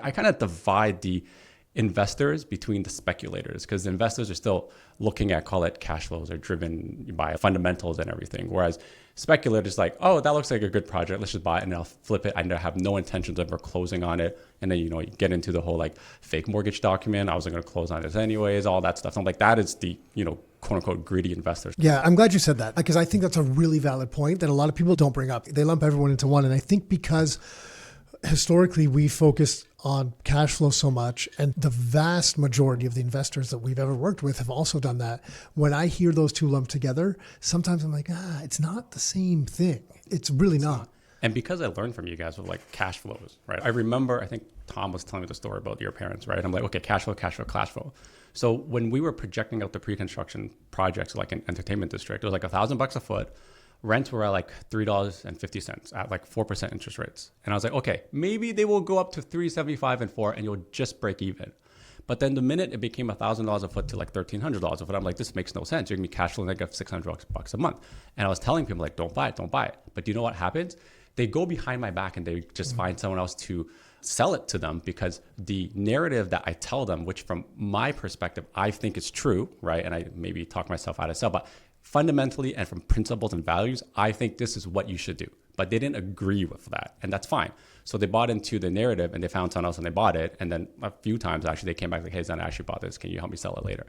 I kind of divide the investors between the speculators, because the investors are still looking at, call it cash flows, are driven by fundamentals and everything. Whereas speculators like, oh, that looks like a good project, let's just buy it and I'll flip it. I have no intentions of ever closing on it. And then, you get into the whole like fake mortgage document. I wasn't going to close on this anyways, all that stuff. So I'm like, that is the, quote unquote greedy investors. Yeah, I'm glad you said that, because I think that's a really valid point that a lot of people don't bring up. They lump everyone into one. And I think because historically we focused on cash flow so much, and the vast majority of the investors that we've ever worked with have also done that. When I hear those two lumped together, sometimes I'm like, it's not the same thing. It's really not. And because I learned from you guys with like cash flows, right? I remember, I think Tom was telling me the story about your parents, right? I'm like, okay, cash flow. So when we were projecting out the pre-construction projects, like an entertainment district, it was like $1,000 a foot. Rents were at like $3.50 at like 4% interest rates. And I was like, okay, maybe they will go up to $3.75 and $4 and you'll just break even. But then the minute it became $1,000 a foot to like $1,300 a foot, I'm like, this makes no sense. You're gonna be cash flow negative $600 a month. And I was telling people like, don't buy it. But do you know what happens? They go behind my back and they just find someone else to sell it to them, because the narrative that I tell them, which from my perspective, I think is true, right? And I maybe talk myself out of sell, but fundamentally and from principles and values, I think this is what you should do. But they didn't agree with that, and that's fine. So they bought into the narrative and they found someone else and they bought it. And then a few times actually they came back like, hey, Zen, I actually bought this. Can you help me sell it later?